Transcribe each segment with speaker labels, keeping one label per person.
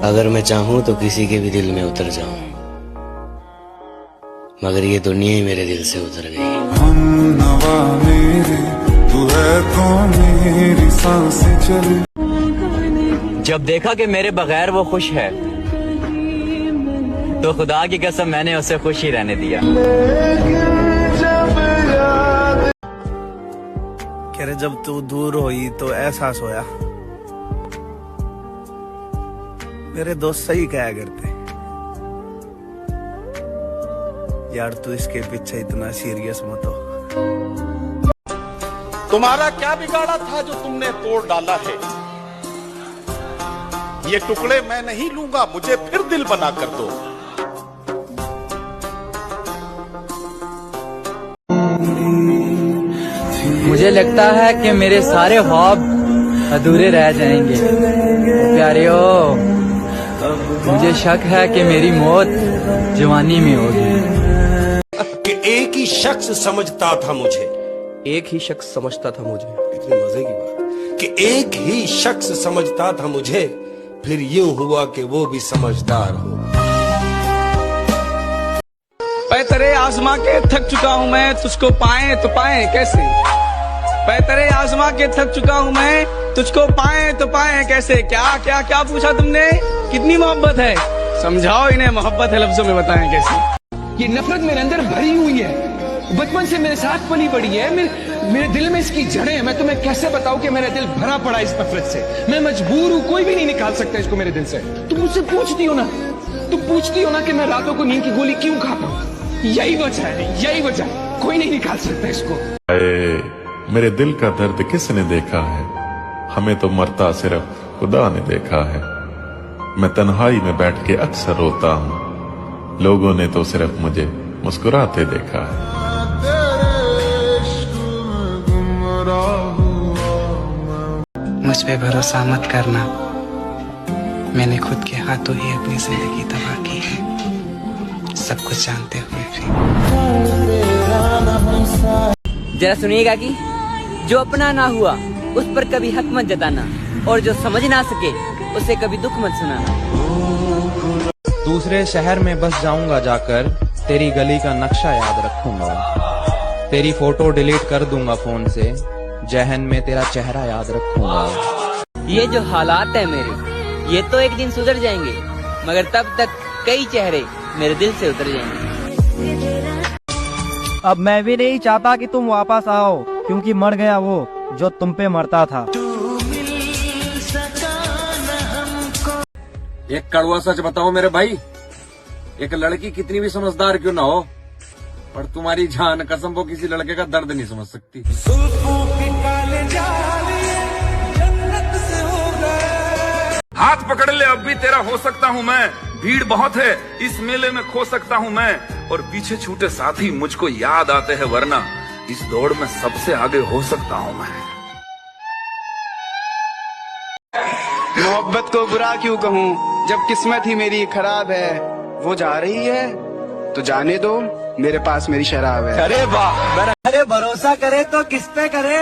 Speaker 1: अगर मैं चाहूं तो किसी के भी दिल में उतर जाऊं, मगर ये दुनिया ही मेरे दिल से उतर गई।
Speaker 2: हम नवा मेरे तू है कौन, मेरी सांसें चले।
Speaker 3: जब देखा कि मेरे बगैर वो खुश है, तो खुदा की कसम मैंने उसे खुश ही रहने दिया।
Speaker 4: कह रहे जब तू दूर हुई तो एहसास होया, मेरे दोस्त सही कहा करते यार, तू इसके पीछे इतना सीरियस मत हो।
Speaker 5: तुम्हारा क्या बिगाड़ा था जो तुमने तोड़ डाला है? ये टुकड़े मैं नहीं लूंगा, मुझे फिर दिल बना कर दो।
Speaker 3: मुझे लगता है कि मेरे सारे ख्वाब अधूरे रह जाएंगे। प्यारियो, मुझे शक है कि मेरी मौत जवानी में होगी।
Speaker 6: कि एक ही शख्स समझता था मुझे,
Speaker 7: एक ही शख्स समझता था मुझे।
Speaker 6: कितनी मजे की बात कि एक ही शख्स समझता था मुझे, फिर यूं हुआ कि वो भी समझदार हो।
Speaker 8: पैतरे आजमा के थक चुका हूँ मैं, तुझको पाए तो पाए कैसे। पैतरे आजमा के थक चुका हूँ मैं, तुझको पाए तो पाए कैसे। क्या क्या क्या पूछा तुमने? कितनी मोहब्बत है, समझाओ इन्हें मोहब्बत है लफ्जों में बताएं कैसे।
Speaker 9: ये नफरत मेरे अंदर भरी हुई है, बचपन से मेरे साथ पली पड़ी है, मेरे दिल में इसकी जड़ें हैं। मैं तुम्हें कैसे बताऊं कि मेरा दिल भरा पड़ा इस नफरत से। मैं मजबूर हूं, कोई भी नहीं निकाल सकता इसको मेरे दिल से। तुम मुझसे पूछती हो ना, कि मैं रातों को नींद की गोली क्यों खाता हूं। यही वजह है, यही वजह। कोई नहीं निकाल सकता इसको।
Speaker 10: मेरे दिल का दर्द किसने देखा है, हमें तो मरता सिर्फ खुदा ने देखा है। मैं तन्हाई में बैठ के अक्सर रोता हूँ, लोगों ने तो सिर्फ मुझे मुस्कुराते देखा है।
Speaker 11: मुझ पे भरोसा मत करना, मैंने खुद के हाथों ही अपनी जिंदगी तबाह की है, सब कुछ जानते हुए भी।
Speaker 3: जरा सुनिएगा कि जो अपना ना हुआ उस पर कभी हक मत जताना, और जो समझ ना सके उसे कभी दुख मत सुनाना।
Speaker 12: दूसरे शहर में बस जाऊंगा जाकर, तेरी गली का नक्शा याद रखूंगा। तेरी फोटो डिलीट कर दूंगा फोन से, जहन में तेरा चेहरा याद रखूंगा।
Speaker 3: ये जो हालात है मेरे, ये तो एक दिन सुधर जाएंगे, मगर तब तक कई चेहरे मेरे दिल से उतर जाएंगे।
Speaker 13: अब मैं भी नहीं चाहता कि तुम वापस आओ, क्योंकि मर गया वो जो तुम पे मरता था।
Speaker 14: एक कड़वा सच बताओ मेरे भाई, एक लड़की कितनी भी समझदार क्यों ना हो, पर तुम्हारी जान कसम वो किसी लड़के का दर्द नहीं समझ सकती।
Speaker 15: हाथ पकड़ ले, अब भी तेरा हो सकता हूँ मैं। भीड़ बहुत है, इस मेले में खो सकता हूँ मैं, और पीछे छूटे साथी मुझको याद आते हैं, वरना इस दौड़ में सबसे आगे हो सकता हूँ मैं।
Speaker 8: मोहब्बत को बुरा क्यों कहूँ, जब किस्मत ही मेरी खराब है। वो जा रही है तो जाने दो, मेरे पास मेरी शराब है।
Speaker 4: अरे वाह, अरे भरोसा करे तो किस पे करे,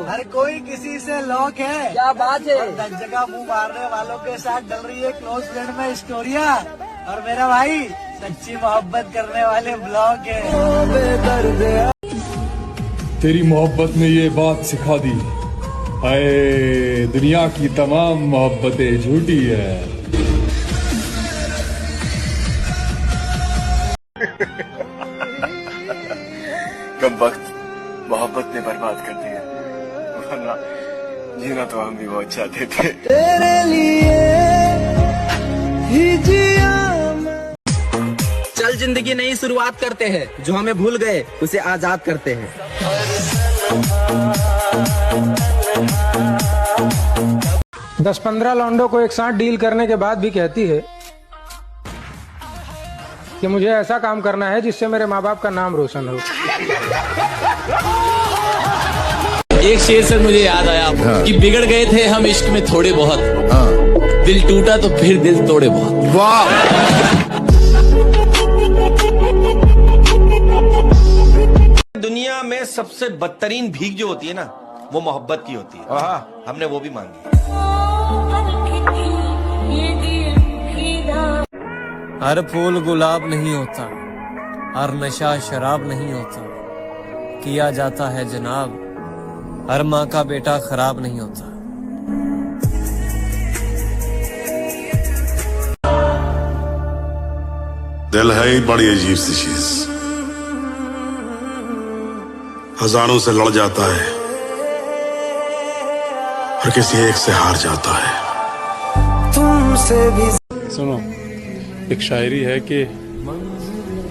Speaker 4: हर कोई किसी से लॉक है। क्या बात है। हर जगह मुंह मारने वालों के साथ डल रही है क्लोज फ्रेंड में स्टोरिया, और मेरा भाई सच्ची मोहब्बत करने वाले ब्लॉग है।
Speaker 16: तेरी मोहब्बत ने ये बात सिखा दी, हाय दुनिया की तमाम मोहब्बतें झूठी है।
Speaker 17: कम वक्त मोहब्बत ने बर्बाद कर दिया, वरना जीना तो हम भी बहुत चाहते थे। तेरे लिए ही जिया।
Speaker 7: चल जिंदगी नई शुरुआत करते हैं, जो हमें भूल गए उसे आजाद करते हैं।
Speaker 9: 10-15 लौंडों को एक साथ डील करने के बाद भी कहती है कि मुझे ऐसा काम करना है जिससे मेरे माँ बाप का नाम रोशन हो।
Speaker 18: एक शेर से मुझे याद आया कि बिगड़ गए थे हम इश्क में थोड़े बहुत, दिल टूटा तो फिर दिल तोड़े बहुत। वाह।
Speaker 6: दुनिया में सबसे बदतरीन भीख जो होती है ना, वो मोहब्बत की होती है। हमने वो भी मांगी।
Speaker 3: हर फूल गुलाब नहीं होता, हर नशा शराब नहीं होता, किया जाता है जनाब, हर माँ का बेटा खराब नहीं होता।
Speaker 19: दिल है ही बड़ी अजीब सी चीज, हजारों से लड़ जाता है और किसी एक से हार जाता है।
Speaker 16: सुनो, एक शायरी है कि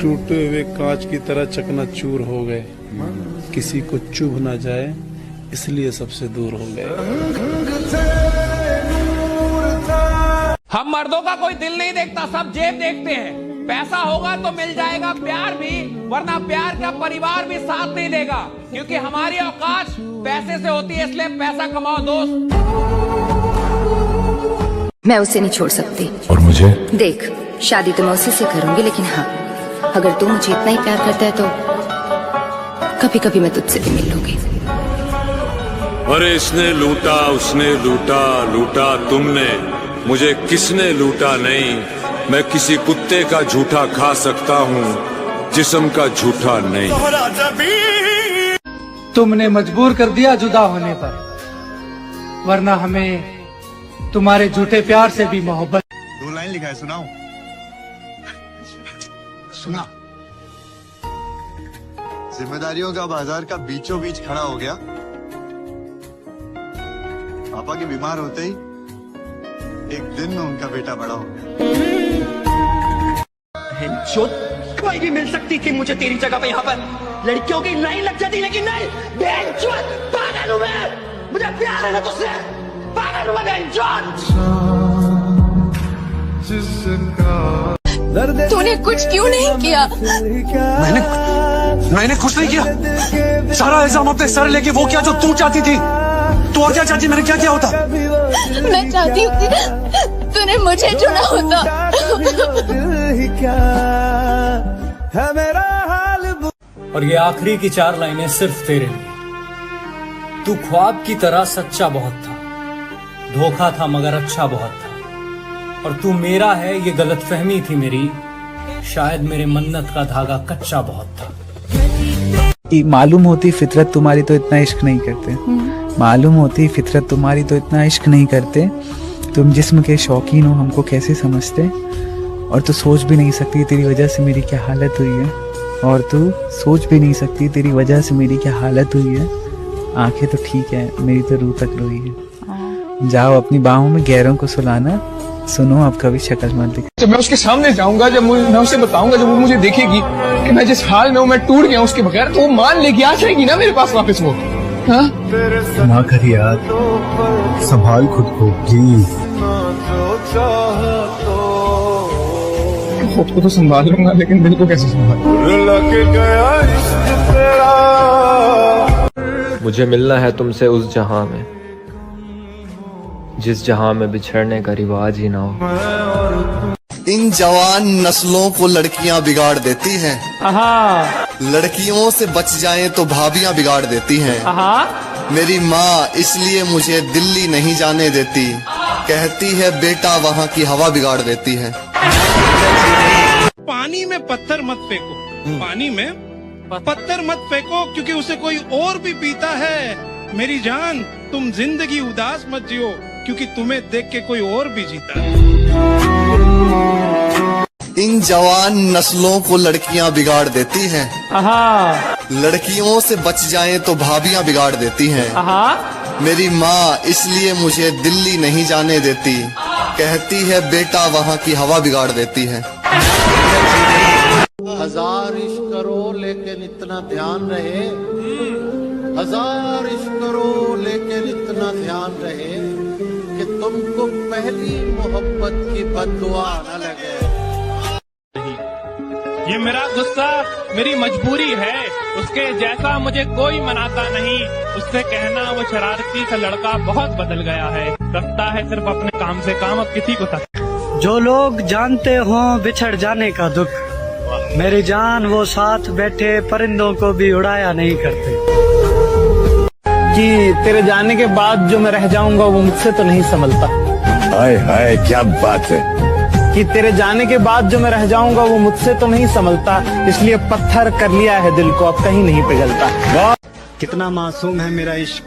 Speaker 16: टूटे हुए कांच की तरह चकनाचूर हो गए, किसी को चुभ ना जाए इसलिए सबसे दूर हो गए।
Speaker 8: हम मर्दों का कोई दिल नहीं देखता, सब जेब देखते हैं। पैसा होगा तो मिल जाएगा प्यार भी, वरना प्यार का परिवार भी साथ नहीं देगा, क्योंकि हमारी औकात पैसे से होती है, इसलिए पैसा कमाओ दोस्त।
Speaker 20: मैं उसे नहीं छोड़ सकती।
Speaker 16: और मुझे?
Speaker 20: देख, शादी तो मैं उसी से करूंगी, लेकिन हाँ, अगर तू मुझे इतना ही प्यार करता है तो कभी कभी मैं तुझसे भी मिल लूंगी।
Speaker 15: अरे इसने लूटा, उसने लूटा, लूटा तुमने, मुझे किसने लूटा नहीं। मैं किसी कुत्ते का झूठा खा सकता हूँ, जिस्म का झूठा नहीं।
Speaker 4: तुमने मजबूर कर दिया जुदा होने पर, वरना हमें तुम्हारे झूठे प्यार से भी मोहब्बत।
Speaker 17: 2 लाइन लिखा है, सुनाओ। सुना। जिम्मेदारियों का बाजार का बीचों बीच खड़ा हो गया, पापा के बीमार होते ही एक दिन में उनका बेटा बड़ा हो गया।
Speaker 4: कोई भी मिल सकती थी मुझे तेरी जगह पे, यहाँ पर लड़कियों की लाइन लग जाती, लेकिन नहीं। पागल हूँ मैं, मुझे प्यार है ना तुझसे, पागल हूँ मैं।
Speaker 20: तूने कुछ क्यों नहीं किया?
Speaker 4: मैंने कुछ नहीं किया, सारा इल्जाम अपने सर लेके वो किया जो तू चाहती थी। तू और क्या चाहती? मैंने क्या किया होता?
Speaker 20: मैं चाहती हूँ कि तूने मुझे चुना होता।
Speaker 3: और ये आखिरी की 4 लाइनें सिर्फ तेरे लिए। तू ख्वाब की तरह सच्चा बहुत था, धोखा था मगर अच्छा बहुत था, और तू मेरा है ये गलतफहमी थी मेरी, शायद मेरे मन्नत का धागा कच्चा बहुत था।
Speaker 11: मालूम होती फितरत तुम्हारी तो इतना इश्क नहीं करते, मालूम होती फितरत तुम्हारी तो इतना इश्क नहीं करते, तुम जिस्म के शौकीन हो हमको कैसे समझते, और तू सोच भी नहीं सकती तेरी वजह से मेरी क्या हालत हुई है, और तू सोच भी नहीं सकती तेरी वजह से मेरी क्या हालत हुई है। आंखें तो ठीक है, मेरी तो रूह तक रोई है। जाओ अपनी बाहों में गैरों को सुलाना, सुनो अब कभी शक्ल मत दिखा।
Speaker 9: जब मैं उसके सामने जाऊंगा, जब मैं उसे बताऊंगा, जब वो मुझे देखेगी कि मैं जिस हाल में हूँ, मैं टूट गया उसके बगैर, तो वो मान लेगी, आ जाएगी ना मेरे पास वापस वो। हाँ?
Speaker 17: ना कर यार, संभाल खुद को प्लीज।
Speaker 9: खुद को तो संभाल लूंगा, लेकिन दिल को कैसे संभाल?
Speaker 12: मुझे मिलना है तुमसे उस जहां में, जिस जहां में बिछड़ने का रिवाज ही ना हो।
Speaker 17: इन जवान नस्लों को लड़कियां बिगाड़ देती हैं, लड़कियों से बच जाएं तो भाभियां बिगाड़ देती हैं। मेरी माँ इसलिए मुझे दिल्ली नहीं जाने देती, कहती है बेटा वहाँ की हवा बिगाड़ देती है।
Speaker 5: पानी में पत्थर मत फेंको, पानी में पत्थर मत फेंको, क्योंकि उसे कोई और भी पीता है। मेरी जान, तुम जिंदगी उदास मत जियो, क्योंकि तुम्हें देख के कोई और भी जीता है।
Speaker 17: इन जवान नस्लों को लड़कियां बिगाड़ देती हैं, लड़कियों से बच जाएं तो भाभियां बिगाड़ देती हैं। मेरी माँ इसलिए मुझे दिल्ली नहीं जाने देती, कहती है बेटा वहाँ की हवा बिगाड़ देती है।
Speaker 4: 1000 इश्क करो लेकिन इतना ध्यान रहे, 1000 इश्क करो लेकिन इतना ध्यान रहे कि तुमको पहली मोहब्बत की बद्दुआ न लगे।
Speaker 8: ये मेरा गुस्सा मेरी मजबूरी है, उसके जैसा मुझे कोई मनाता नहीं। उससे कहना वो शरारती सा लड़का बहुत बदल गया है, रखता है सिर्फ अपने काम से काम, अब किसी को तक।
Speaker 4: जो लोग जानते हो बिछड़ जाने का दुख, मेरी जान वो साथ बैठे परिंदों को भी उड़ाया नहीं करते।
Speaker 8: कि तेरे जाने के बाद जो मैं रह जाऊंगा वो मुझसे तो नहीं संभलता।
Speaker 17: हाय हाय क्या बात है।
Speaker 21: कि तेरे जाने के बाद जो मैं रह जाऊंगा वो मुझसे तो नहीं संभलता, इसलिए पत्थर कर लिया है दिल को, अब कहीं नहीं पिघलता।
Speaker 22: कितना मासूम है मेरा इश्क,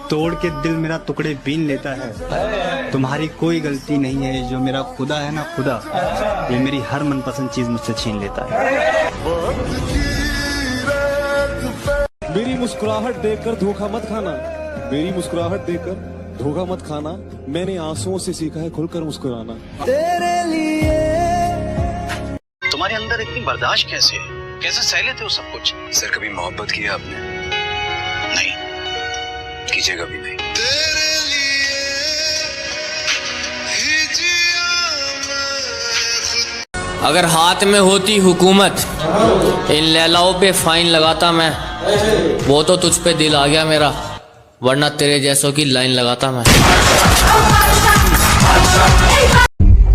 Speaker 22: तोड़ के दिल मेरा टुकड़े बीन लेता है। तुम्हारी कोई गलती नहीं है, जो मेरा खुदा है ना खुदा, ये मेरी हर मनपसंद चीज मुझसे छीन लेता है।
Speaker 23: मेरी मुस्कुराहट देखकर धोखा मत खाना, मेरी मुस्कुराहट देखकर धोखा मत खाना, मैंने आंसुओं से सीखा है खुलकर मुस्कुराना।
Speaker 4: तेरे लिए
Speaker 24: तुम्हारे अंदर इतनी बर्दाश्त कैसे है, कैसे सह लेते हो सब कुछ? सर कभी मोहब्बत किया आपने? नहीं, कीजिएगा भी नहीं।
Speaker 18: अगर हाथ में होती हुकूमत, इन लैलाओं पे फाइन लगाता मैं। वो तो तुझ पे दिल आ गया मेरा, वरना तेरे जैसों की लाइन लगाता मैं।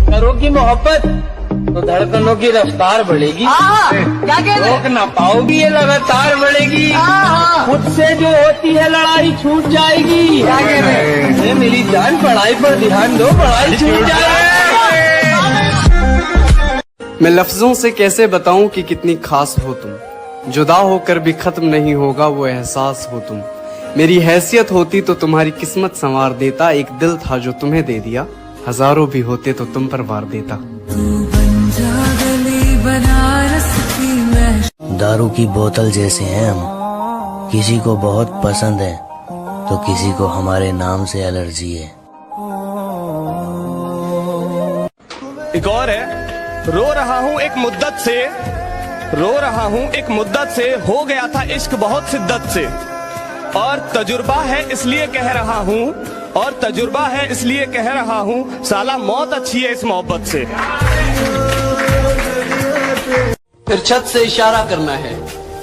Speaker 3: करोगी मोहब्बत तो धड़कनों की रफ्तार बढ़ेगी,
Speaker 4: क्या कह रहे?
Speaker 3: रोक ना पाओगी ये लगातार बढ़ेगी, खुद से जो होती है लड़ाई छूट जाएगी।
Speaker 4: क्या कह रहे?
Speaker 3: ये मेरी जान, पढ़ाई पर ध्यान दो, पढ़ाई छूट जाएगी।
Speaker 25: मैं लफ्जों से कैसे बताऊं कि कितनी खास हो तुम, जुदा होकर भी खत्म नहीं होगा वो एहसास हो तुम। मेरी हैसियत होती तो तुम्हारी किस्मत संवार देता, एक दिल था जो तुम्हें दे दिया, हजारों भी होते तो तुम पर वार देता।
Speaker 1: दारू की बोतल जैसे हैं हम, किसी को बहुत पसंद है तो किसी को हमारे नाम से एलर्जी है।
Speaker 8: एक और है, रो रहा हूँ एक मुद्दत से, रो रहा हूँ एक मुद्दत से, हो गया था इश्क बहुत शिद्दत से, और तजुर्बा है इसलिए कह रहा हूँ, और तजुर्बा है इसलिए कह रहा हूँ, साला मौत अच्छी है इस मोहब्बत से।
Speaker 25: फिर छत से इशारा करना है,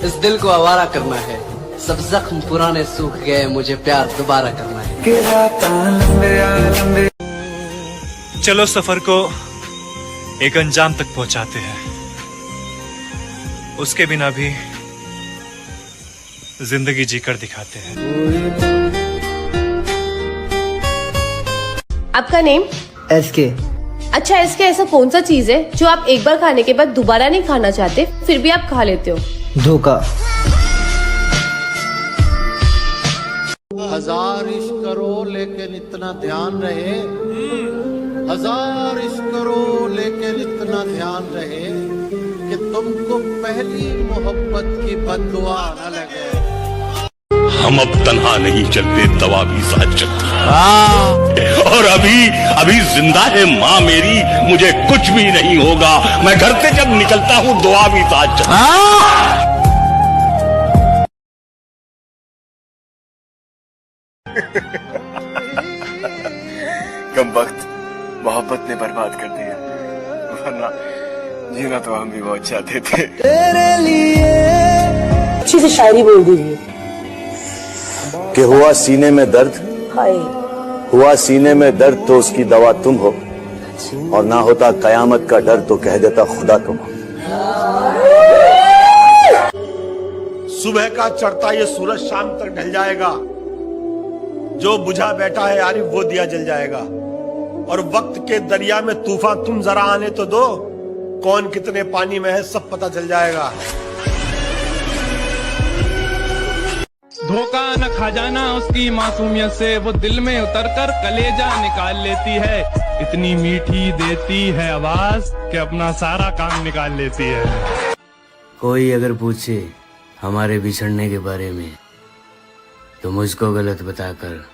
Speaker 25: इस दिल को आवारा करना है, सब जख्म पुराने सूख गए, मुझे प्यार दोबारा करना है।
Speaker 26: चलो सफर को एक अंजाम तक पहुंचाते हैं, उसके बिना भी जिंदगी जीकर दिखाते हैं।
Speaker 27: आपका नेम?
Speaker 21: SK।
Speaker 27: अच्छा, SK ऐसा कौन सा चीज है जो आप एक बार खाने के बाद दोबारा नहीं खाना चाहते, फिर भी आप खा लेते हो?
Speaker 21: धोखा।
Speaker 28: हजार इश्क करो लेकिन इतना ध्यान रहे, हजार इश्क करो लेकिन इतना ध्यान रहे कि तुमको पहली मोहब्बत की बददुआ न लगे।
Speaker 19: हम अब तन्हा नहीं चलते, दवा भी साथ चलती है। और अभी जिंदा है माँ मेरी, मुझे कुछ भी नहीं होगा, मैं घर से जब निकलता हूँ दुआ भी साथ चलती है।
Speaker 29: कम वक्त मोहब्बत ने बर्बाद कर दिया, वरना जीना तो हम भी बहुत चाहते थे।
Speaker 4: तेरे लिए
Speaker 27: अच्छी सी शायरी बोल दीजिए।
Speaker 29: कि हुआ सीने में दर्द,
Speaker 27: हाय
Speaker 29: हुआ सीने में दर्द तो उसकी दवा तुम हो, और ना होता कयामत का डर तो कह देता खुदा तुम हो।
Speaker 6: सुबह का चढ़ता ये सूरज शाम तक ढल जाएगा, जो बुझा बैठा है यारी वो दिया जल जाएगा, और वक्त के दरिया में तूफान तुम जरा आने तो दो, कौन कितने पानी में है सब पता चल जाएगा।
Speaker 5: धोखा न खा जाना उसकी मासूमियत से, वो दिल में उतरकर कलेजा निकाल लेती है, इतनी मीठी देती है आवाज कि अपना सारा काम निकाल लेती है।
Speaker 1: कोई अगर पूछे हमारे बिछड़ने के बारे में तो मुझको गलत बताकर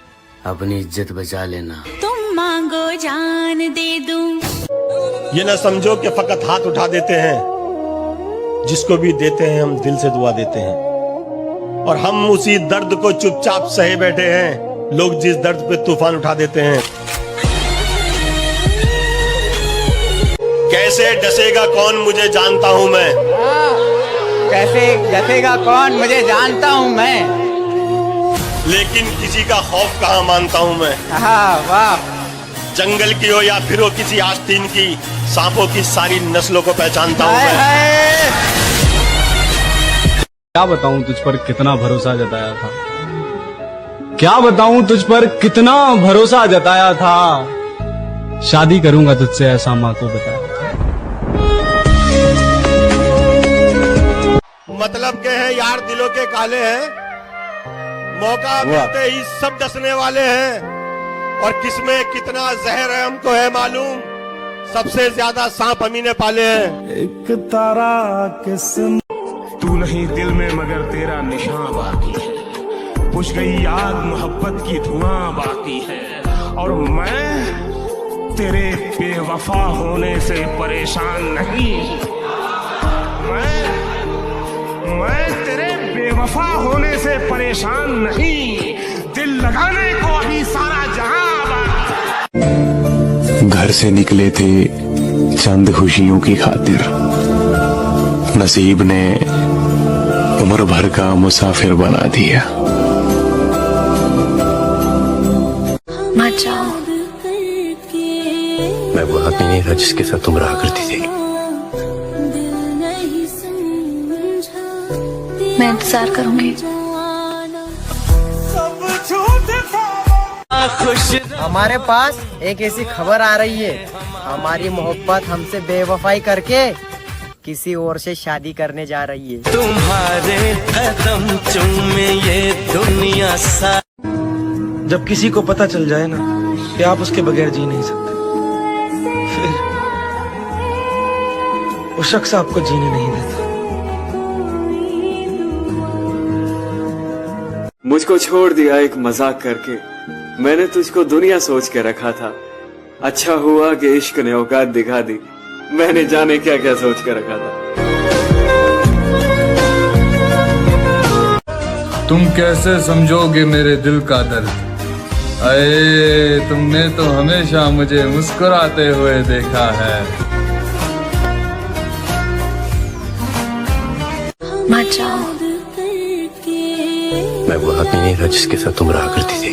Speaker 1: अपनी इज्जत बचा लेना।
Speaker 30: तुम मांगो जान दे दूं।
Speaker 6: ये न समझो कि फकत हाथ उठा देते हैं, जिसको भी देते हैं हम दिल से दुआ देते हैं, और हम उसी दर्द को चुपचाप सहे बैठे हैं, लोग जिस दर्द पे तूफान उठा देते हैं। कैसे डसेगा कौन मुझे जानता हूँ मैं,
Speaker 3: कैसे डसेगा कौन मुझे जानता हूँ मैं,
Speaker 6: लेकिन किसी का खौफ कहाँ मानता हूँ मैं।
Speaker 3: वाह।
Speaker 6: जंगल की हो या फिर हो किसी आस्तीन की, सांपों की सारी नस्लों को पहचानता हूँ मैं।
Speaker 16: क्या बताऊं तुझ पर कितना भरोसा जताया था, क्या बताऊं तुझ पर कितना भरोसा जताया था,
Speaker 21: शादी करूंगा तुझसे, ऐसा माँ को बता।
Speaker 6: मतलब के हैं यार दिलों के काले हैं, मौका मिलते ही सब डसने वाले हैं, और किसमें कितना जहर है हमको है मालूम, सबसे ज्यादा सांप हमी ने पाले हैं।
Speaker 23: एक तारा किस्म तू नहीं दिल में मगर तेरा निशान बाकी है, बुझ गई याद मोहब्बत की धुआं बाकी है, और मैं तेरे बेवफा होने से परेशान नहीं, मैं तेरे बेवफा होने से परेशान नहीं, दिल लगाने को अभी सारा जहां बाकी।
Speaker 2: घर से निकले थे चंद खुशियों की खातिर, नसीब ने उम्र भर का मुसाफिर बना दिया।
Speaker 30: मत जाओ।
Speaker 2: मैं वो आदमी नहीं था जिसके साथ तुम रहा करती थी।
Speaker 30: मैं इंतजार करूंगी।
Speaker 4: हमारे पास एक ऐसी खबर आ रही है, हमारी मोहब्बत हमसे बेवफाई करके किसी और से शादी करने जा रही है।
Speaker 7: तुम्हारे कदम चूमे ये दुनिया सा।
Speaker 23: जब किसी को पता चल जाए ना कि आप उसके बगैर जी नहीं सकते, फिर वो शख्स आपको जीने नहीं देता।
Speaker 25: मुझको छोड़ दिया एक मजाक करके, मैंने तुझको दुनिया सोच के रखा था। अच्छा हुआ कि इश्क ने औकात दिखा दी, मैंने जाने क्या क्या सोच के रखा था।
Speaker 9: तुम कैसे समझोगे मेरे दिल का दर्द, अये तुमने तो हमेशा मुझे मुस्कुराते हुए देखा है।
Speaker 30: मत जाओ।
Speaker 2: मैं वो आदमी नहीं था जिसके साथ तुम रहा करती थी।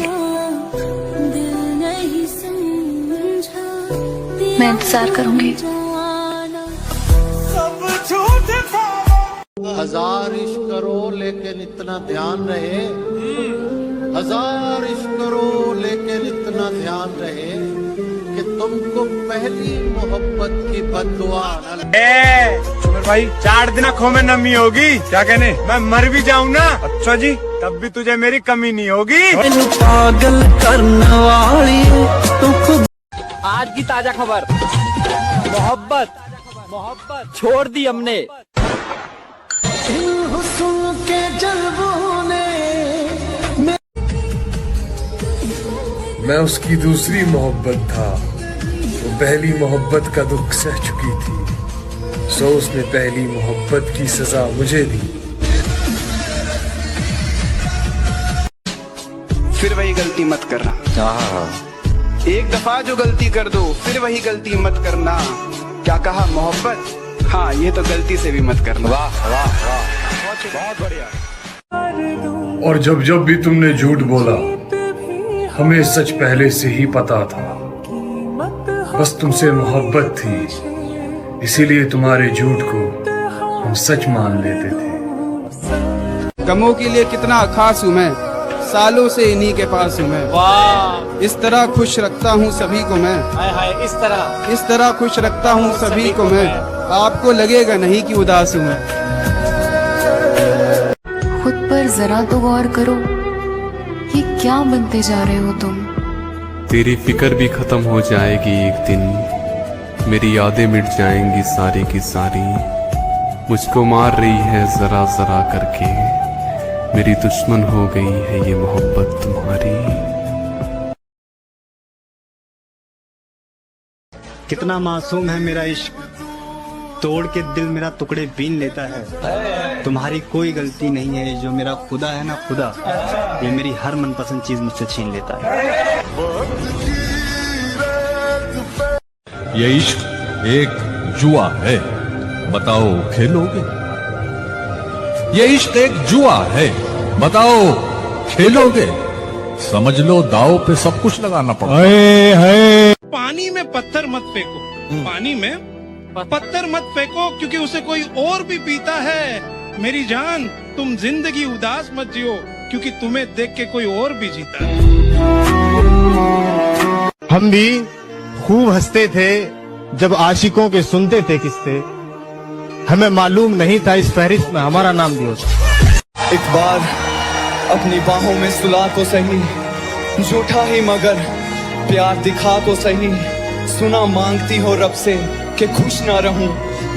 Speaker 30: मैं इंतजार करूंगी।
Speaker 28: हजार इश्क करो लेकिन इतना ध्यान रहे, हजार इश्क करो लेकिन इतना ध्यान रहे कि तुमको पहली मोहब्बत की बद्दुआ न लगे।
Speaker 23: भाई 4 दिन आँखों में नमी होगी, क्या कहने, मैं मर भी जाऊं ना, अच्छा जी, तब भी तुझे मेरी कमी नहीं होगी।
Speaker 7: पागल करने वाली
Speaker 3: आज की ताजा खबर, मोहब्बत छोड़ दी हमने।
Speaker 7: के जल्बों ने
Speaker 16: मैं उसकी दूसरी मोहब्बत था, वो पहली मोहब्बत का दुख सह चुकी थी, सो उसने पहली मोहब्बत की सजा मुझे दी।
Speaker 21: फिर वही गलती मत करना। एक दफा जो गलती कर दो फिर वही गलती मत करना। क्या कहा, मोहब्बत? हाँ, ये तो गलती से भी मत करना। वाह वाह वाह, बहुत बढ़िया।
Speaker 16: और जब जब भी तुमने झूठ बोला, हमें सच पहले से ही पता था, बस तुमसे मोहब्बत थी, इसीलिए तुम्हारे झूठ को हम सच मान लेते थे।
Speaker 21: कमों के लिए कितना खास हूँ मैं, सालों से इन्हीं के पास हूँ मैं। वाह, इस तरह खुश रखता हूँ सभी को मैं।
Speaker 4: हाय हाय, इस तरह
Speaker 21: खुश रखता हूँ सभी को मैं, आपको लगेगा नहीं कि उदास हूँ मैं।
Speaker 30: खुद पर जरा तो गौर करो, ये क्या बनते जा रहे हो तुम।
Speaker 2: तेरी फिक्र भी खत्म हो जाएगी एक दिन, मेरी यादें मिट जाएंगी सारी की सारी। मुझको मार रही है जरा जरा करके, मेरी दुश्मन हो गई है ये मोहब्बत तुम्हारी।
Speaker 22: कितना मासूम है मेरा इश्क, तोड़ के दिल मेरा टुकड़े बीन लेता है। तुम्हारी कोई गलती नहीं है, जो मेरा खुदा है ना खुदा, ये मेरी हर मनपसंद चीज मुझसे छीन लेता है।
Speaker 10: ये इश्क एक जुआ है, बताओ खेलोगे? ये इश्क एक जुआ है, बताओ खेलोगे? समझ लो दाव पे सब कुछ लगाना पड़ता है।
Speaker 5: पानी में पत्थर मत फेंको, पानी में पत्थर मत फेंको, क्योंकि उसे कोई और भी पीता है। मेरी जान, तुम जिंदगी उदास मत जियो, क्योंकि तुम्हें देख के कोई और भी जीता है।
Speaker 23: हम भी
Speaker 22: खूब हंसते थे जब आशिकों के सुनते थे किस्से। हमें मालूम नहीं था इस फहरिस्त में हमारा नाम भी होता।
Speaker 8: एक बार अपनी बाहों में सुला तो सही, झूठा ही मगर प्यार दिखा तो सही। सुना मांगती हो रब से कि खुश ना रहूं,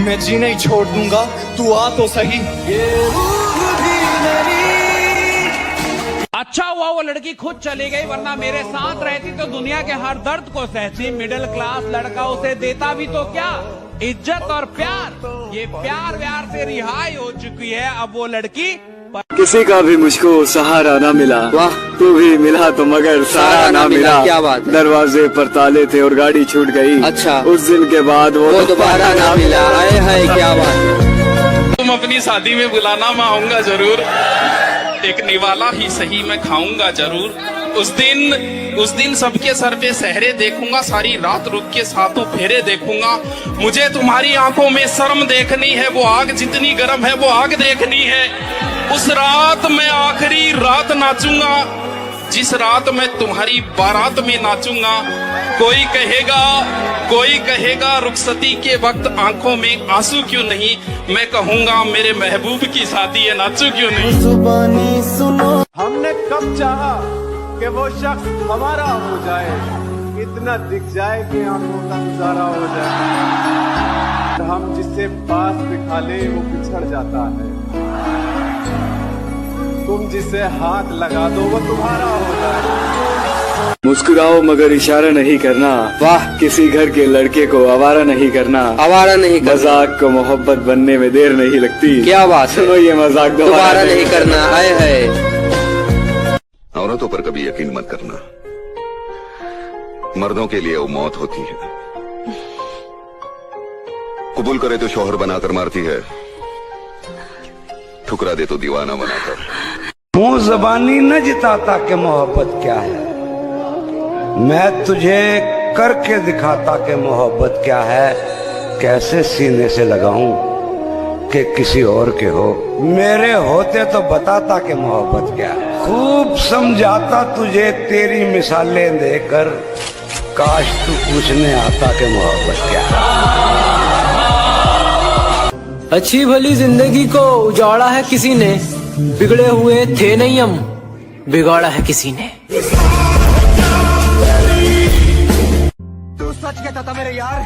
Speaker 8: मैं जीना ही छोड़ दूंगा, तू आ तो सही।
Speaker 11: अच्छा हुआ वो लड़की खुद चली गई, वरना मेरे साथ रहती तो दुनिया के हर दर्द को सहती। मिडिल क्लास लड़का उसे देता भी तो क्या, इज्जत और प्यार। ये प्यार व्यार से रिहाई हो चुकी है, अब वो लड़की
Speaker 25: किसी का भी मुझको सहारा ना मिला, वाह तू भी मिला तो मगर सहारा ना मिला। क्या बात, दरवाजे पर ताले थे और गाड़ी छूट गई। अच्छा, उस दिन के बाद वो दोबारा ना मिला। आए हाय क्या बात।
Speaker 5: तुम अपनी शादी में बुलाना, मैं आऊंगा जरूर। एक निवाला ही सही मैं खाऊंगा जरूर। उस दिन सबके सर पे सहरे देखूंगा, सारी रात रुक के सातों फेरे देखूंगा। मुझे तुम्हारी आंखों में शर्म देखनी है, वो आग जितनी गर्म है वो आग देखनी है। उस रात मैं आखिरी रात नाचूंगा, जिस रात मैं तुम्हारी बारात में नाचूंगा। कोई कहेगा रुखसती के वक्त आंखों में आंसू क्यों नहीं, मैं कहूंगा मेरे महबूब की शादी है, नाचू क्यों नहीं।
Speaker 22: जुबानी सुनो, हमने कब चाहा कि वो शख्स हमारा हो जाए, इतना दिख जाए कि आंखों का गुजारा हो जाए। हम जिसे पास बिठा ले वो बिछड़ जाता है, तुम जिसे हाथ लगा दो वो तुम्हारा हो जाए।
Speaker 25: मुस्कुराओ मगर इशारा नहीं करना, वाह किसी घर के लड़के को आवारा नहीं करना। मजाक को मोहब्बत बनने में देर नहीं लगती। क्या बात, सुनो ये मजाक दोबारा नहीं करना। आए है
Speaker 12: औरतों पर कभी यकीन मत करना, मर्दों के लिए वो मौत होती है। कबूल करे तो शौहर बनाकर मारती है, ठुकरा दे तो दीवाना बनाकर।
Speaker 13: मुंह जबानी न जिताता कि मोहब्बत क्या है, मैं तुझे करके दिखाता कि मोहब्बत क्या है। कैसे सीने से लगाऊं कि किसी और के हो, मेरे होते तो बताता कि मोहब्बत क्या है। खूब समझाता तुझे तेरी मिसालें देकर, काश तू पूछने आता कि मोहब्बत क्या है।
Speaker 25: अच्छी भली जिंदगी को उजाड़ा है किसी ने, बिगड़े हुए थे नहीं हम, बिगाड़ा है किसी ने।
Speaker 4: तू सच कहता था मेरे यार,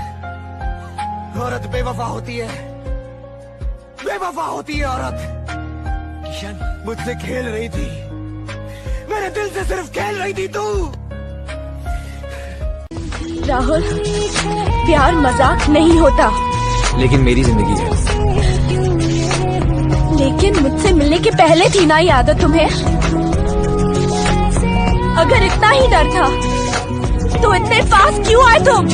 Speaker 4: औरत बेवफा होती है, बेवफा होती है औरत। किशन मुझसे खेल रही थी, मेरे दिल से सिर्फ खेल रही थी तू।
Speaker 27: राहुल, प्यार मजाक नहीं होता,
Speaker 3: लेकिन मेरी जिंदगी है।
Speaker 27: लेकिन मुझसे मिलने के पहले थी ना ये आदत तुम्हें। अगर इतना ही डर था तो इतने पास क्यों आए तुम?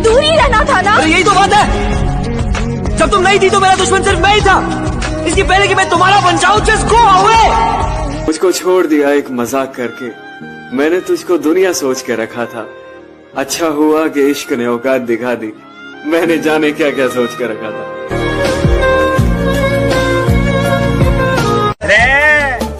Speaker 27: दूर ही रहना था ना।
Speaker 3: तो यही तो बात है, जब तुम नहीं थी तो मेरा दुश्मन सिर्फ मैं ही था। इसकी पहले कि मैं तुम्हारा बन जाऊं, जिसको हुए।
Speaker 25: मुझको छोड़ दिया एक मजाक करके, मैंने तुझको दुनिया सोच के रखा था। अच्छा हुआ कि इश्क ने औकात दिखा दी, मैंने जाने क्या क्या सोच के रखा था।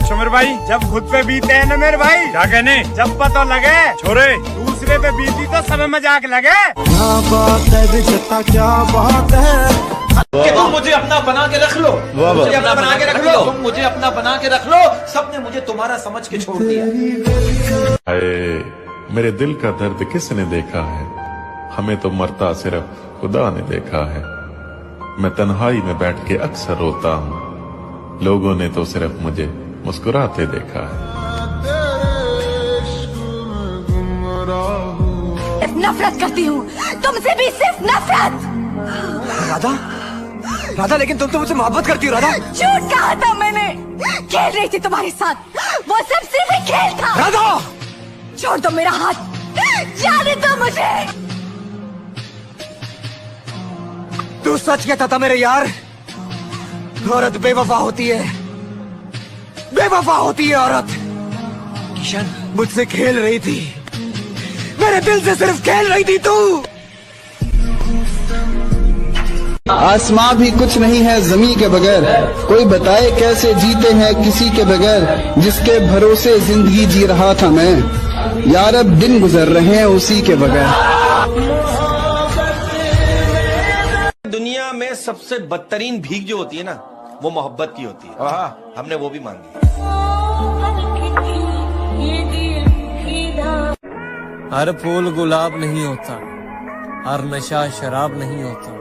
Speaker 22: सुमिर भाई, जब खुद पे बीते हैं ना मेरे भाई, क्या कहने, जब पता लगे छोरे दूसरे पे बीती तो सब मजाक लगे। क्या बात है बेचता, क्या बात है
Speaker 4: कि तुम मुझे अपना बना के रख लो, मुझे अपना बना के रख लो, तुम मुझे अपना बना के रख लो। सबने मुझे तुम्हारा समझ के छोड़ दिया।
Speaker 14: अरे मेरे दिल का दर्द किसने देखा है, हमें तो मरता सिर्फ खुदा ने देखा है। मैं तन्हाई में बैठ के अक्सर रोता हूँ, लोगों ने तो सिर्फ मुझे मुस्कुराते देखा है।
Speaker 27: नफरत करती हूँ तुमसे भी, सिर्फ नफरत।
Speaker 4: राधा, राधा लेकिन तुम तो मुझसे मोहब्बत करती हो राधा।
Speaker 27: झूठ कहा था मैंने, खेल रही थी तुम्हारे साथ, वो सब सिर्फ एक खेल था।
Speaker 4: राधा
Speaker 27: छोड़ दो मेरा हाथ, जाने दो मुझे।
Speaker 4: तू सच कहता था मेरे यार, औरत बेवफा होती है, बेवफा होती है औरत। किशन मुझसे खेल रही थी, मेरे दिल से सिर्फ खेल रही थी तू।
Speaker 21: आसमां भी कुछ नहीं है जमीन के बगैर, कोई बताए कैसे जीते हैं किसी के बगैर, जिसके भरोसे जिंदगी जी रहा था मैं। यार अब दिन गुजर रहे हैं उसी के बगैर।
Speaker 1: दुनिया में सबसे बदतरीन भीख जो होती है ना, वो मोहब्बत की होती है। हाँ, हमने वो भी मांगी।
Speaker 7: हर फूल गुलाब नहीं होता, हर नशा शराब नहीं होता,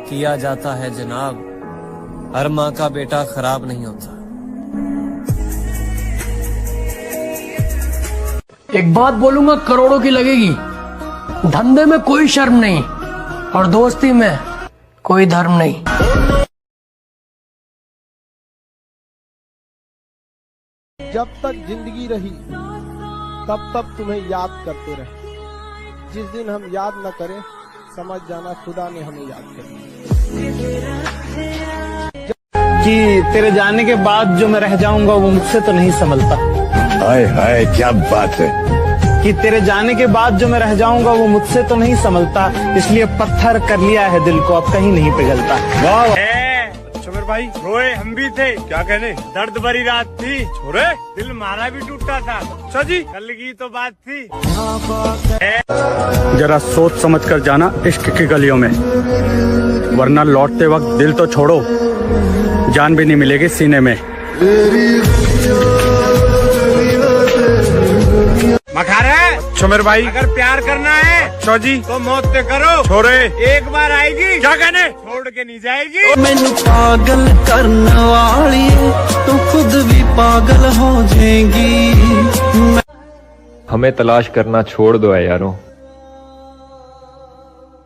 Speaker 7: किया जाता है जनाब, हर माँ का बेटा खराब नहीं होता।
Speaker 6: एक बात बोलूंगा, करोड़ों की लगेगी। धंधे में कोई शर्म नहीं और दोस्ती में कोई धर्म नहीं।
Speaker 28: जब तक जिंदगी रही तब तक तुम्हें याद करते रहे। जिस दिन हम याद न करें, समझ जाना खुदा ने हमें याद कर
Speaker 22: कि तेरे जाने के बाद जो मैं रह जाऊंगा वो मुझसे तो नहीं संभलता।
Speaker 15: हाय हाय क्या बात है।
Speaker 22: कि तेरे जाने के बाद जो मैं रह जाऊंगा वो मुझसे तो नहीं संभलता, इसलिए पत्थर कर लिया है दिल को, अब कहीं नहीं पिघलता। वाह
Speaker 23: छोर भाई रोए हम भी थे, क्या कहने, दर्द भरी रात थी, छोरे दिल हमारा भी टूटा था। अच्छा जी, कल की तो बात थी।
Speaker 22: जरा सोच समझ कर जाना इश्क की गलियों में, वरना लौटते वक्त दिल तो छोड़ो, जान भी नहीं मिलेगी सीने में।
Speaker 23: मखारे छोमेर भाई, अगर प्यार करना है छोजी तो मौत पे करो, छोरे एक बार आएगी, क्या कहने, छोड़ के नहीं जाएगी।
Speaker 7: मैनू पागल करने वाली तू खुद भी पागल हो जाएगी।
Speaker 17: हमें तलाश करना छोड़ दो है यारों,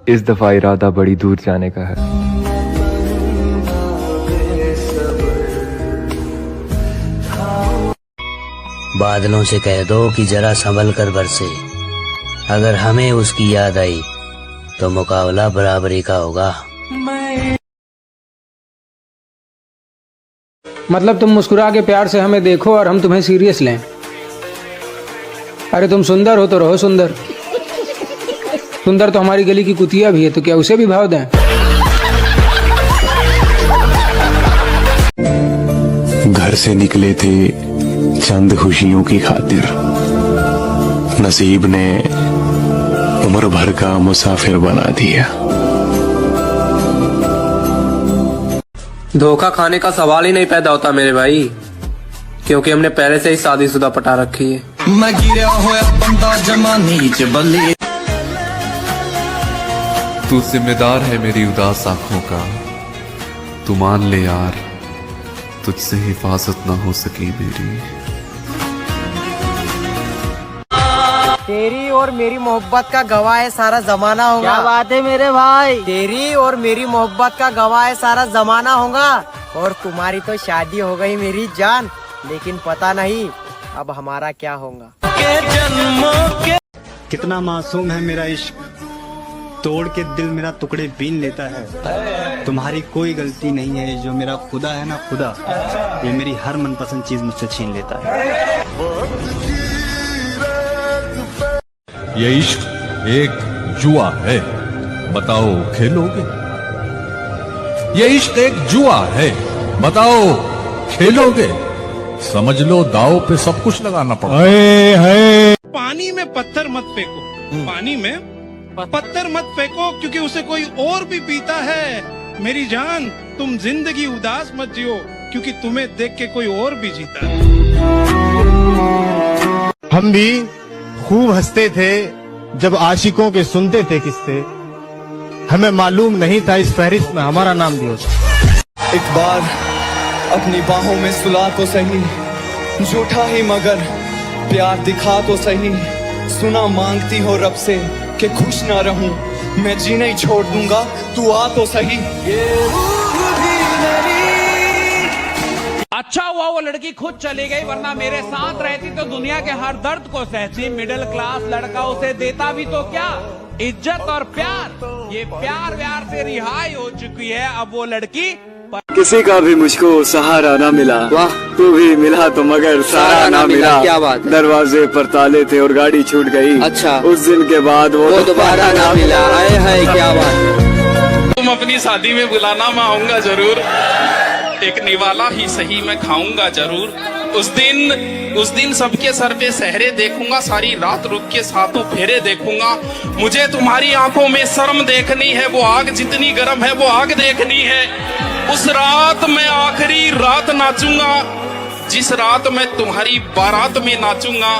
Speaker 17: इस दफा इरादा बड़ी दूर जाने का है।
Speaker 18: बादलों से कह दो कि जरा संभल कर बरसे, अगर हमें उसकी याद आई तो मुकाबला बराबरी का होगा।
Speaker 19: मतलब तुम मुस्कुरा के प्यार से हमें देखो और हम तुम्हें सीरियस लें। अरे तुम सुंदर हो तो रहो सुंदर। सुंदर तो हमारी गली की कुतिया भी है, तो क्या उसे भी भाव दें?
Speaker 15: घर से निकले थे चंद खुशियों की खातिर, नसीब ने उम्र भर का मुसाफिर बना दिया।
Speaker 25: धोखा खाने का सवाल ही नहीं पैदा होता मेरे भाई, क्योंकि हमने पहले से ही शादीशुदा पटा रखी है।
Speaker 7: मैं गिरा होया बंदा जमाने च बल्ले।
Speaker 2: तू जिम्मेदार है मेरी उदास आंखों का, तू मान ले यार, तुझसे हिफाजत ना हो सकी मेरी।
Speaker 20: तेरी और मेरी मोहब्बत का गवाह है सारा जमाना होगा। क्या बात है मेरे भाई। तेरी और मेरी मोहब्बत का गवाह है सारा जमाना होगा। और तुम्हारी तो शादी हो गई मेरी जान, लेकिन पता नहीं अब हमारा क्या होगा।
Speaker 22: कितना मासूम है मेरा इश्क, तोड़ के दिल मेरा टुकड़े बीन लेता है। तुम्हारी कोई गलती नहीं है, जो मेरा खुदा है ना खुदा, ये मेरी हर मनपसंद चीज मुझसे छीन लेता है।
Speaker 10: ये इश्क एक जुआ है, बताओ खेलोगे? ये इश्क एक जुआ है, बताओ खेलोगे? समझ लो दाव पे सब कुछ लगाना पड़ता है।
Speaker 5: पानी में पत्थर मत फेंको, पानी में पत्थर मत फेंको, क्योंकि उसे कोई और भी पीता है। मेरी जान, तुम जिंदगी उदास मत जियो, क्योंकि तुम्हें देख के कोई और भी जीता है।
Speaker 22: हम भी खूब हंसते थे जब आशिकों के सुनते थे किस्से, हमें मालूम नहीं था इस फहरिस्त में हमारा नाम भी होता।
Speaker 8: एक बार अपनी बाहों में सुला तो सही, झूठा ही मगर प्यार दिखा तो सही। सुना मांगती हो रब से कि खुश ना रहूं, मैं जीना ही छोड़ दूंगा, तू आ तो सही।
Speaker 11: अच्छा हुआ वो लड़की खुद चली गई, वरना मेरे साथ रहती तो दुनिया के हर दर्द को सहती। मिडिल क्लास लड़का उसे देता भी तो क्या, इज्जत और प्यार। ये प्यार व्यार से रिहाई हो चुकी है, अब वो लड़की
Speaker 25: किसी का भी मुझको सहारा ना मिला। वाह, तू भी मिला तो मगर सहारा ना मिला। क्या बात है। दरवाजे पर ताले थे और गाड़ी छूट गई। अच्छा, उस दिन के बाद वो दोबारा ना मिला। आए हाय क्या बात।
Speaker 24: तुम अपनी शादी में बुलाना, मैं आऊंगा जरूर, एक निवाला ही सही मैं खाऊंगा जरूर।
Speaker 5: उस दिन सबके सर पे सहरे देखूंगा, सारी रात रुक के सातों फेरे देखूंगा। मुझे तुम्हारी आंखों में शर्म देखनी है, वो आग जितनी गर्म है वो आग देखनी है। उस रात मैं आखिरी रात नाचूंगा, जिस रात मैं तुम्हारी बारात में नाचूंगा।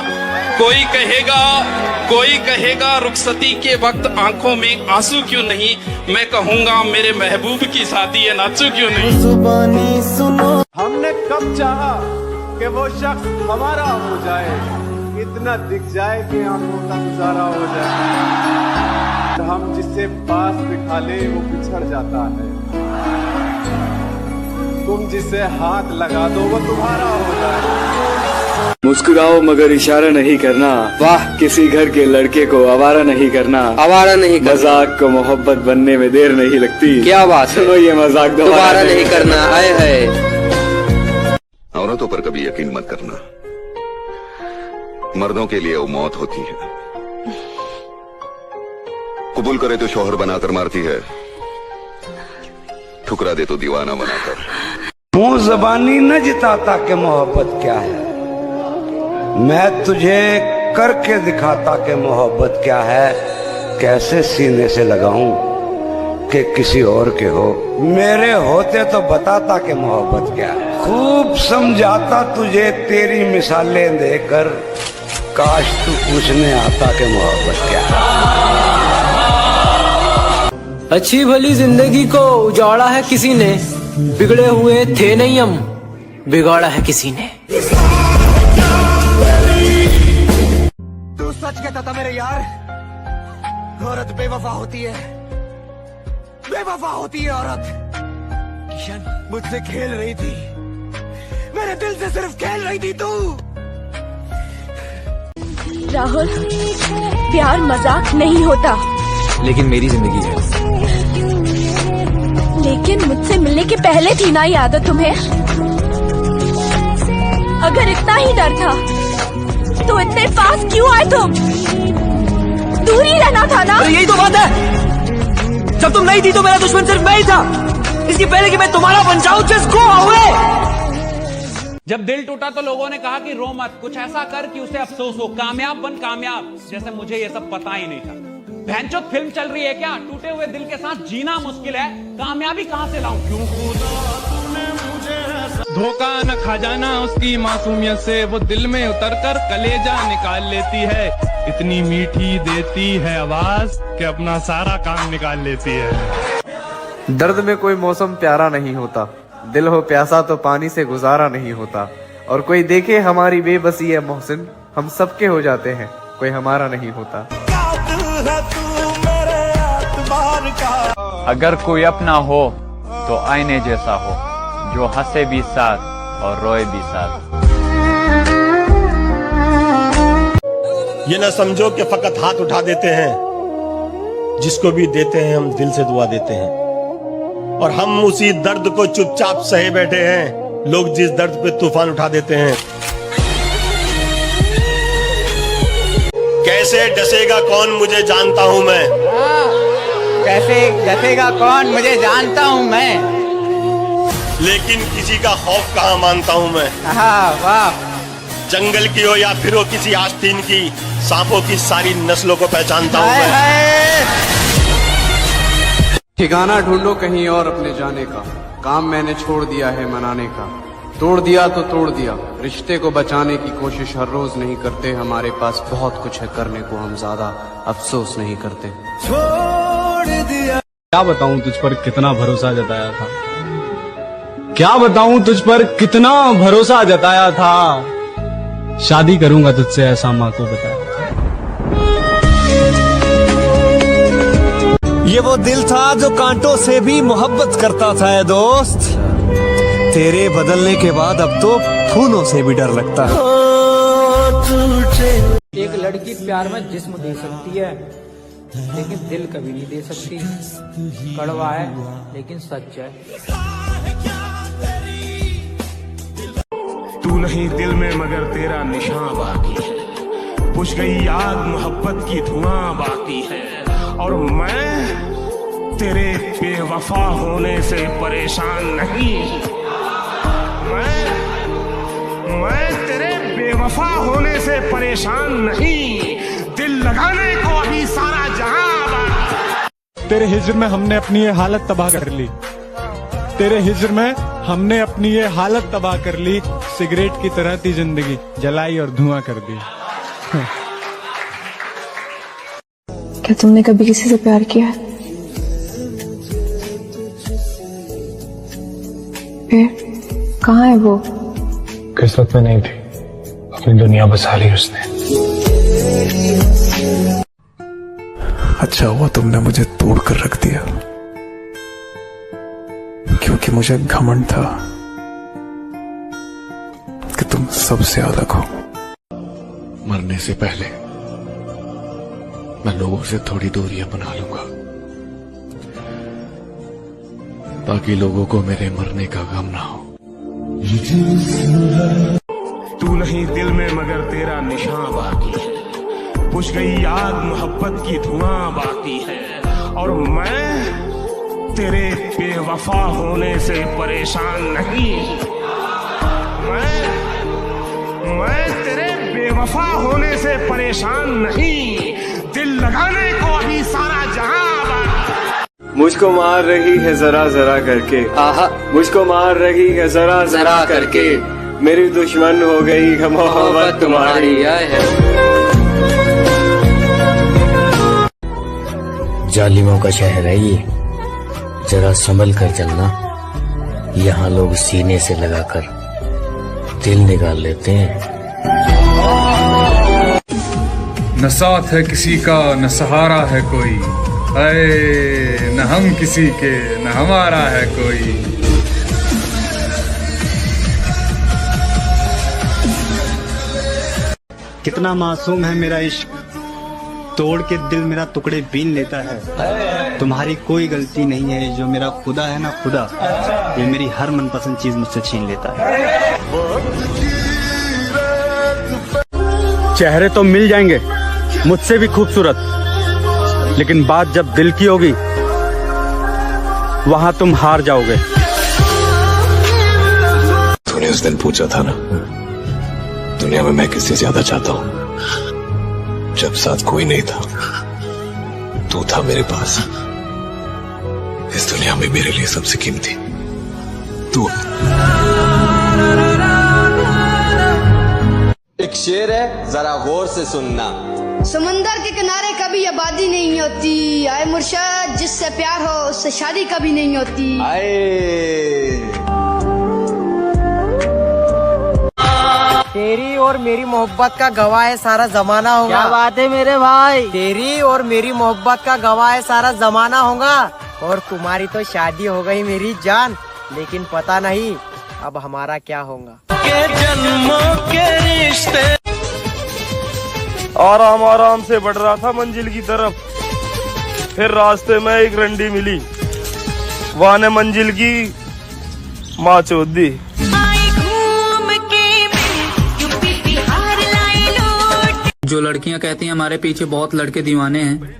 Speaker 5: कोई कहेगा रुखसती के वक्त आंखों में आंसू क्यों नहीं, मैं कहूंगा मेरे महबूब की शादी है, नाचू क्यों नहीं।
Speaker 8: जुबानी सुनो, हमने कब चाहा कि वो शख्स हमारा हो जाए, इतना दिख जाए कि आंखों का गुजारा हो जाए। हम जिससे पास बिठा ले वो बिछड़ जाता है, तुम जिसे हाथ लगा दो वो तुम्हारा हो जाए।
Speaker 7: मुस्कुराओ मगर इशारा नहीं करना, वाह किसी घर के लड़के को आवारा नहीं करना। आवारा नहीं करना, मजाक को मोहब्बत बनने में देर नहीं लगती। क्या बात, सुनो ये मजाक दोबारा नहीं करना। आए है
Speaker 3: औरतों पर कभी यकीन मत करना, मर्दों के लिए वो मौत होती है। कबूल करे तो शौहर बनाकर मारती है, ठुकरा दे तो दीवाना बनाकर।
Speaker 9: मुंह जबानी न जिताता कि मोहब्बत क्या है, मैं तुझे करके दिखाता कि मोहब्बत क्या है। कैसे सीने से लगाऊं कि किसी और के हो, मेरे होते तो बताता कि मोहब्बत क्या है। खूब समझाता तुझे तेरी मिसालें देकर, काश तू पूछने आता कि मोहब्बत क्या है।
Speaker 19: अच्छी भली जिंदगी को उजाड़ा है किसी ने, बिगड़े हुए थे नहीं हम, बिगाड़ा है किसी ने।
Speaker 4: तू सच कहता था मेरे यार, औरत बेवफा होती है, बेवफा होती है औरत। किशन मुझसे खेल रही थी, मेरे दिल से सिर्फ खेल रही थी तू।
Speaker 27: राहुल, प्यार मजाक नहीं होता,
Speaker 17: लेकिन मेरी जिंदगी है।
Speaker 27: लेकिन मुझसे मिलने के पहले थी ना ये आदत तुम्हें। अगर इतना ही डर था तो इतने पास क्यों आए तुम? दूर ही रहना था ना।
Speaker 4: यही तो बात है, जब तुम नहीं थी तो मेरा दुश्मन सिर्फ मैं ही था। इसकी पहले कि मैं तुम्हारा बन जाऊं, जस्ट गो अवे।
Speaker 11: जब दिल टूटा तो लोगों ने कहा कि रो मत, कुछ ऐसा कर कि उसे अफसोस हो। कामयाब बन कामयाब, जैसे मुझे ये सब पता ही नहीं था। भैंचोद फिल्म चल रही है क्या? टूटे हुए दिल के साथ जीना मुश्किल है, कामयाबी कहां से लाऊं? क्यों
Speaker 5: धोखा न खा जाना उसकी मासूमियत से, वो दिल में उतरकर कलेजा निकाल लेती है। इतनी मीठी देती है आवाज कि अपना सारा काम निकाल लेती है।
Speaker 25: दर्द में कोई मौसम प्यारा नहीं होता, दिल हो प्यासा तो पानी से गुजारा नहीं होता। और कोई देखे हमारी बेबसी है मोहसिन, हम सबके हो जाते हैं, कोई हमारा नहीं होता।
Speaker 12: अगर कोई अपना हो तो आईने जैसा हो, जो हंसे भी साथ और रोए भी साथ।
Speaker 1: ये ना समझो कि फकत हाथ उठा देते हैं, जिसको भी देते हैं हम दिल से दुआ देते हैं। और हम उसी दर्द को चुपचाप सहे बैठे हैं, लोग जिस दर्द पे तूफान उठा देते हैं। कैसे डसेगा कौन मुझे जानता हूं मैं,
Speaker 4: कैसे डसेगा कौन मुझे जानता हूँ मैं,
Speaker 1: लेकिन किसी का खौफ कहाँ मानता हूँ मैं।
Speaker 4: वाह।
Speaker 1: जंगल की हो या फिर हो किसी आस्तीन की, सांपों की सारी नस्लों को पहचानता हूँ मैं।
Speaker 25: ठिकाना ढूंढो कहीं और अपने जाने का, काम मैंने छोड़ दिया है मनाने का। तोड़ दिया तो तोड़ दिया, रिश्ते को बचाने की कोशिश हर रोज नहीं करते। हमारे पास बहुत कुछ है करने को, हम ज्यादा अफसोस नहीं करते।
Speaker 4: छोड़ दिया।
Speaker 13: क्या बताऊं तुझ पर कितना भरोसा जताया था, क्या बताऊं तुझ पर कितना भरोसा जताया था। शादी करूंगा तुझसे ऐसा माँ को बताया।
Speaker 4: ये वो दिल था जो कांटों से भी मोहब्बत करता था है दोस्त। तेरे बदलने के बाद अब तो फूलों से भी डर लगता है।
Speaker 19: एक लड़की प्यार में जिस्म दे सकती है, लेकिन दिल कभी नहीं दे सकती। कड़वा है लेकिन सच है।
Speaker 23: तू नहीं दिल में मगर तेरा निशान बाकी है, बुझ गई आग मोहब्बत की धुआं बाकी है। और मैं तेरे बेवफा होने से परेशान नहीं, मैं बेवफा होने से परेशान नहीं, दिल लगाने को अभी सारा जहां बाकी।
Speaker 13: तेरे हिज्र में हमने अपनी ये हालत तबाह कर ली, तेरे हिज्र में हमने अपनी ये हालत तबाह कर ली। सिगरेट की तरह थी जिंदगी, जलाई और धुआं कर दी।
Speaker 27: क्या तुमने कभी किसी से प्यार किया है? फिर कहाँ है वो?
Speaker 15: किस्मत में नहीं थी, अपनी दुनिया बसा ली उसने। अच्छा हुआ तुमने मुझे तोड़ कर रख दिया, क्योंकि मुझे घमंड था कि तुम सबसे अलग हो। मरने से पहले मैं लोगों से थोड़ी दूरियां बना लूंगा, ताकि लोगों को मेरे मरने का गम ना हो।
Speaker 23: तू नहीं दिल में मगर तेरा निशान बाकी है, बुझ गई आग मोहब्बत की धुआं बाकी है, और मैं तेरे बेवफा होने से परेशान नहीं। मैं तेरे बेवफा होने से परेशान नहीं, दिल लगाने को अभी सारा जहां बाकी।
Speaker 7: मुझको मार रही है जरा जरा करके, आहा मुझको मार रही है जरा जरा करके, मेरी दुश्मन हो गई है मोहब्बत तुम्हारी।
Speaker 6: जालिमों का शहर है ये, जरा संभल कर चलना, यहाँ लोग सीने से लगाकर दिल निकाल लेते हैं।
Speaker 2: न साथ है किसी का न सहारा है कोई, ऐ न हम किसी के न हमारा है कोई।
Speaker 22: कितना मासूम है मेरा इश्क, तोड़ के दिल मेरा टुकड़े बीन लेता है। तुम्हारी कोई गलती नहीं है, जो मेरा खुदा है ना खुदा, ये मेरी हर मनपसंद चीज मुझसे छीन लेता है।
Speaker 13: चेहरे तो मिल जाएंगे मुझसे भी खूबसूरत, लेकिन बात जब दिल की होगी वहां तुम हार जाओगे।
Speaker 15: तूने उस दिन पूछा था ना, दुनिया में मैं किससे ज्यादा चाहता हूँ, जब साथ कोई नहीं था तू था मेरे पास। इस दुनिया में मेरे लिए सबसे कीमती तू।
Speaker 14: एक शेर है, जरा गौर से सुनना।
Speaker 27: समंदर के किनारे कभी आबादी नहीं होती, आए मुर्शद जिससे प्यार हो उससे शादी कभी नहीं होती।
Speaker 20: तेरी और मेरी मोहब्बत का गवाह है सारा जमाना होगा। क्या बात है मेरे भाई, तेरी और मेरी मोहब्बत का गवाह है सारा जमाना होगा, और तुम्हारी तो शादी हो गई मेरी जान, लेकिन पता नहीं अब हमारा क्या होगा।
Speaker 1: जन्मों के रिश्ते। आराम आराम से बढ़ रहा था मंजिल की तरफ, फिर रास्ते में एक रंडी मिली, वहाँ ने मंजिल की माँ चोद दी।
Speaker 16: जो लड़कियां कहती हैं हमारे पीछे बहुत लड़के दीवाने हैं,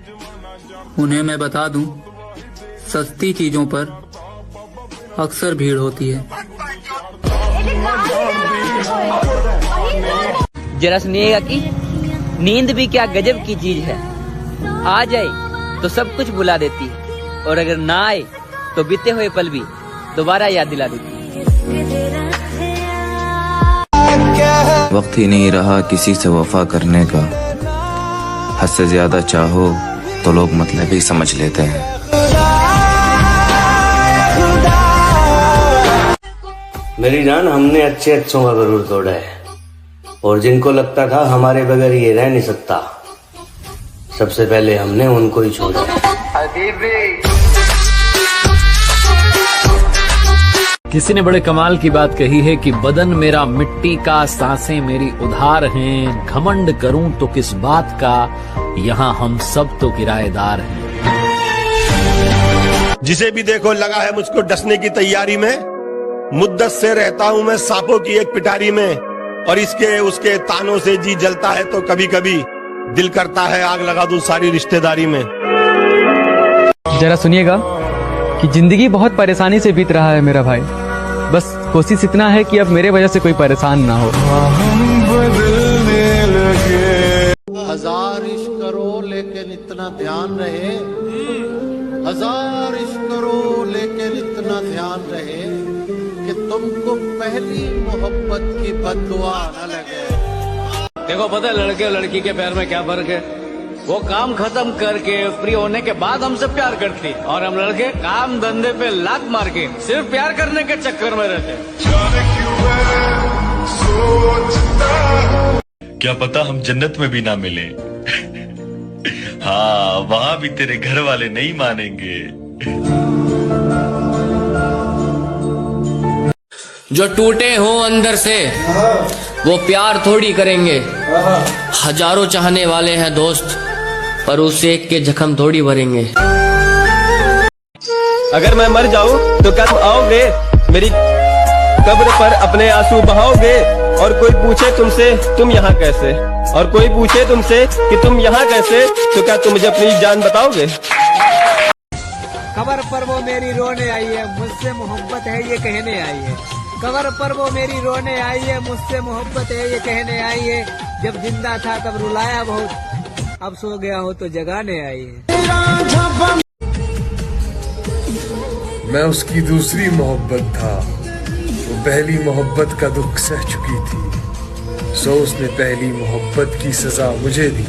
Speaker 16: उन्हें मैं बता दूं, सस्ती चीजों पर अक्सर भीड़ होती है।
Speaker 19: जरा सुनिएगा कि नींद भी क्या गजब की चीज है, आ जाए तो सब कुछ बुला देती है, और अगर ना आए तो बीते हुए पल भी दोबारा याद दिला देती है।
Speaker 6: वक्त ही नहीं रहा किसी से वफा करने का, हद से ज्यादा चाहो तो लोग मतलबी समझ लेते हैं। मेरी जान, हमने अच्छे अच्छों का गरूर तोड़ा है, और जिनको लगता था हमारे बगैर ये रह नहीं सकता, सबसे पहले हमने उनको ही छोड़ा।
Speaker 12: किसी ने बड़े कमाल की बात कही है कि बदन मेरा मिट्टी का, सांसें मेरी उधार हैं, घमंड करूं तो किस बात का, यहाँ हम सब तो किराएदार हैं।
Speaker 1: जिसे भी देखो लगा है मुझको डसने की तैयारी में, मुद्दत से रहता हूं मैं सांपों की एक पिटारी में, और इसके उसके तानों से जी जलता है तो कभी कभी दिल करता है आग लगा दूं सारी रिश्तेदारी में।
Speaker 13: जरा सुनिएगा कि जिंदगी बहुत परेशानी से बीत रहा है मेरा भाई, बस कोशिश इतना है कि अब मेरे वजह से कोई परेशान ना हो।
Speaker 3: हजार इश्क करो लेकिन इतना ध्यान रहे, हजार इश्क करो लेकिन इतना ध्यान रहे कि तुमको पहली मोहब्बत की बद्दुआ न लगे।
Speaker 8: देखो पता है लड़के और लड़की के प्यार में क्या फर्क है? वो काम खत्म करके फ्री होने के बाद हमसे प्यार करती, और हम लड़के काम धंधे पे लात मार के सिर्फ प्यार करने के चक्कर में रहते।
Speaker 10: क्या पता हम जन्नत में भी ना मिले। हाँ, वहाँ भी तेरे घर वाले नहीं मानेंगे।
Speaker 18: जो टूटे हो अंदर से वो प्यार थोड़ी करेंगे। हजारों चाहने वाले हैं दोस्त, पर उस एक के जख्म थोड़ी भरेंगे।
Speaker 21: अगर मैं मर जाऊं तो क्या तुम आओगे मेरी कब्र पर अपने आंसू बहाओगे? और कोई पूछे तुमसे तुम यहाँ कैसे, और कोई पूछे तुमसे कि तुम यहाँ कैसे, तो क्या तुम मुझे अपनी जान बताओगे?
Speaker 20: कबर पर वो मेरी रोने आई है, मुझसे मोहब्बत है ये कहने आई है। कबर पर वो मेरी रोने आई है, मुझसे मोहब्बत है ये कहने आई है। जब जिंदा था तब रुलाया बहुत, अब सो गया हो तो जगाने आई है।
Speaker 24: मैं उसकी दूसरी मोहब्बत था, वो पहली मोहब्बत का दुख सह चुकी थी, सो उसने पहली मोहब्बत की सजा मुझे दी।